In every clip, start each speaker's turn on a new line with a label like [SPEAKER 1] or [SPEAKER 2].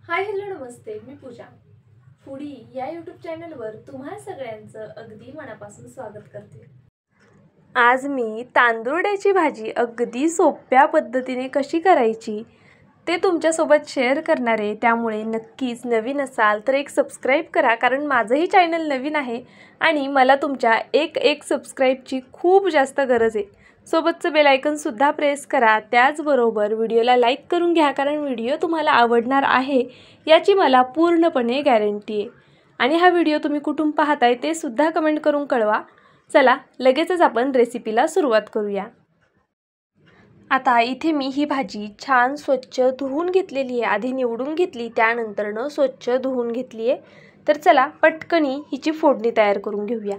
[SPEAKER 1] Hi hello नमस्ते, मी पूजा foodie या YouTube चॅनलवर तुम्हा सगळ्यांचं अगदी मनापासून स्वागत करते। आज मी तांदूळाची भाजी अगदी सोप्या पद्धतीने कशी करायची ते तुमच्यासोबत शेअर करणार आहे। त्यामुळे नक्कीच नवीन असाल तर एक सबस्क्राइब करा, कारण माझंही चॅनल नवीन आहे आणि मला तुमच्या एक सबस्क्राइबची खूप जास्त गरज आहे। सोबतचं बेल आयकन सुद्धा प्रेस करा। त्याचबरोबर व्हिडिओला लाईक करून घ्या, कारण व्हिडिओ तुम्हाला आवडणार आहे याची मला पूर्णपणे गॅरंटी आहे। आणि हा व्हिडिओ तुम्ही कुठून पाहताय ते सुद्धा कमेंट करून कळवा। चला लगेचच आपण रेसिपीला सुरुवात करूया। आता इथे मी ही भाजी छान स्वच्छ धुवून घेतलेली आहे। आधी निवडून घेतली, त्यानंतरनं स्वच्छ धुवून घेतली आहे। तर चला पटकनी हिची फोडणी तयार करून घेऊया।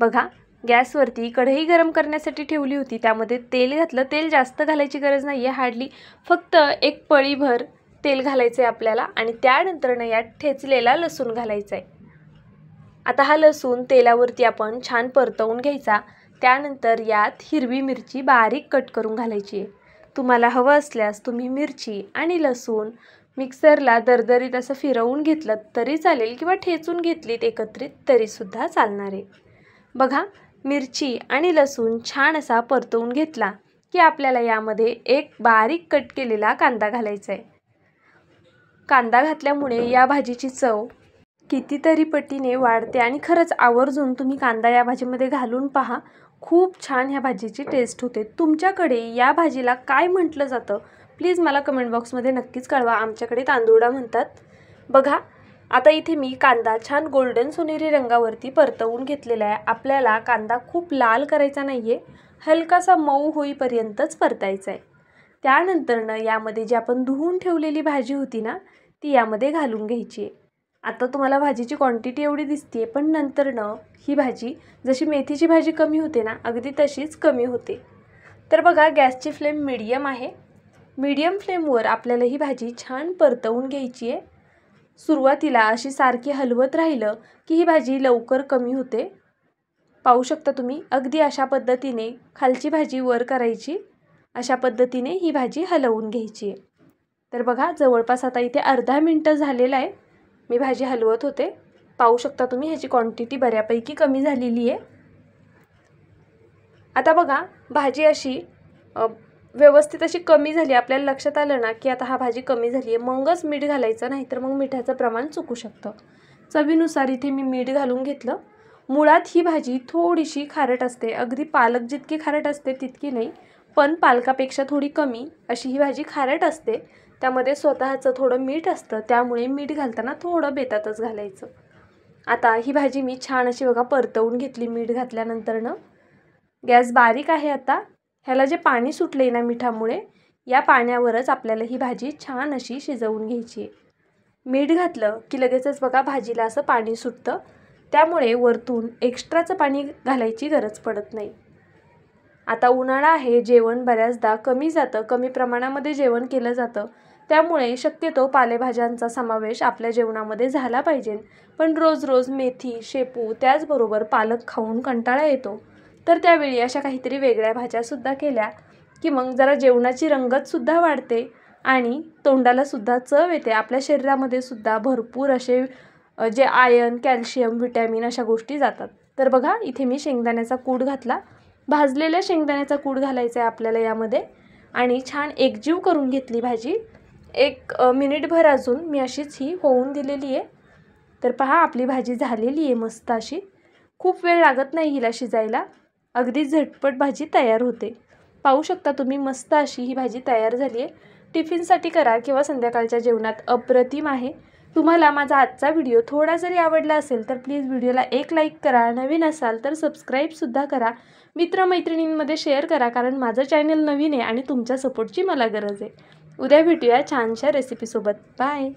[SPEAKER 1] बघा, गॅसवरती कढई गरम करण्यासाठी ठेवली होती, त्यामध्ये तेल घातलं। तेल जास्त घालायची गरज नाही आहे, हार्डली फक्त एक पळीभर तेल घालायचं आहे आपल्याला। आणि त्यानंतरनं यात ठेचलेला लसूण घालायचा आहे। आता हा लसूण तेलावरती आपण छान परतवून घ्यायचा। त्यानंतर यात हिरवी मिरची बारीक कट करून घालायची आहे। तुम्हाला हवं असल्यास तुम्ही मिरची आणि लसूण मिक्सरला दरदरीत असं फिरवून घेतलं तरी चालेल, किंवा ठेचून घेतलीत एकत्रित तरीसुद्धा चालणार आहे। बघा, मिरची आणि लसूण छान असा परतवून घेतला की आपल्याला यामध्ये एक बारीक कट केलेला कांदा घालायचा आहे। कांदा घातल्यामुळे या भाजीची चव कितीतरी पटीने वाढते आणि खरंच आवर्जून तुम्ही कांदा या भाजीमध्ये घालून पहा, खूप छान ह्या भाजीची टेस्ट होते। तुमच्याकडे या भाजीला काय म्हटलं जातं प्लीज मला कमेंट बॉक्समध्ये नक्कीच कळवा। आमच्याकडे तांदूळा म्हणतात। बघा, आता इथे मी कांदा छान गोल्डन सोनेरी रंगावरती परतवून घेतलेला आहे। आपल्याला कांदा खूप लाल करायचा नाही आहे, हलकासा मऊ होईपर्यंतच परतायचा आहे। त्यानंतरनं यामध्ये जी आपण धुवून ठेवलेली भाजी होती ना, ती यामध्ये घालून घ्यायची आहे। आता तुम्हाला भाजीची क्वांटिटी एवढी दिसते, पण नंतरनं ही भाजी जशी मेथीची भाजी कमी होते ना, अगदी तशीच कमी होते। तर बघा, गॅसची फ्लेम मीडियम आहे। मीडियम फ्लेमवर आपल्याला ही भाजी छान परतवून घ्यायची आहे। सुरुवातीला अशी सारखी हलवत राहिलं की ही भाजी लवकर कमी होते। पाहू शकता तुम्ही, अगदी अशा पद्धतीने खालची भाजी वर करायची, अशा पद्धतीने ही भाजी हलवून घ्यायची आहे। तर बघा, जवळपास आता इथे अर्धा मिनिट झालेला आहे, मी भाजी हलवत होते। पाहू शकता तुम्ही, ह्याची क्वांटिटी बऱ्यापैकी कमी झालेली आहे। आता बघा, भाजी अशी व्यवस्थित अशी कमी झाली, आपल्याला लक्षात आलं ना की आता हा भाजी कमी झाली आहे, मगच मीठ घालायचं, नाहीतर मग मिठाचं प्रमाण चुकू शकतं। चवीनुसार इथे मी मीठ घालून घेतलं। मुळात ही भाजी थोडीशी खारट असते, अगदी पालक जितकी खारट असते तितकी नाही, पण पालकापेक्षा थोडी कमी अशी ही भाजी खारट असते। त्यामध्ये स्वतःचं थोडं मीठ असतं, त्यामुळे मीठ घालताना थोडं बेतातच घालायचं। आता ही भाजी मी छान अशी बघा परतवून घेतली मीठ घातल्यानंतरनं। गॅस बारीक आहे। आता ह्याला जे पाणी सुटले ना मिठामुळे, या पाण्यावरच आपल्याला ही भाजी छान अशी शिजवून घ्यायची आहे। मीठ घातलं की लगेचच बघा भाजीला असं पाणी सुटतं, त्यामुळे वरतून एक्स्ट्राचं पाणी घालायची गरज पडत नाही। आता उन्हाळा आहे, जेवण बऱ्याचदा कमी जातं, कमी प्रमाणामध्ये जेवण केलं जातं, त्यामुळे शक्यतो पालेभाज्यांचा समावेश आपल्या जेवणामध्ये झाला पाहिजे। पण रोज रोज मेथी, शेपू त्याचबरोबर पालक खाऊन कंटाळा येतो, तर त्यावेळी अशा काहीतरी वेगळ्या भाज्यासुद्धा केल्या की मग जरा जेवणाची रंगतसुद्धा वाढते आणि तोंडालासुद्धा चव येते। आपल्या शरीरामध्ये सुद्धा भरपूर असे जे आयर्न, कॅल्शियम, व्हिटॅमिन अशा गोष्टी जातात। तर बघा, इथे मी शेंगदाण्याचा कूट घातला। भाजलेल्या शेंगदाण्याचा कूट घालायचा आहे आपल्याला यामध्ये, आणि छान एकजीव करून घेतली भाजी। एक मिनिटभर अजून मी अशीच ही होऊन दिलेली आहे। तर पहा, आपली भाजी झालेली आहे मस्त अशी, खूप वेळ लागत नाही हिला शिजायला, अगदी झटपट भाजी तयार होते। पाहू शकता तुम्ही, मस्त अशी ही भाजी तयार झाली आहे। टिफिनसाठी करा किंवा संध्याकाळच्या जेवणात अप्रतिम आहे। तुम्हाला माझा आजचा व्हिडिओ थोडा जरी आवडला असेल तर प्लीज व्हिडिओला एक लाईक करा, नवीन असाल तर सबस्क्राईबसुद्धा करा, मित्रमैत्रिणींमध्ये शेअर करा, कारण माझं चॅनल नवीन आहे आणि तुमच्या सपोर्टची मला गरज आहे। उद्या भेटूया छानशा रेसिपीसोबत। बाय।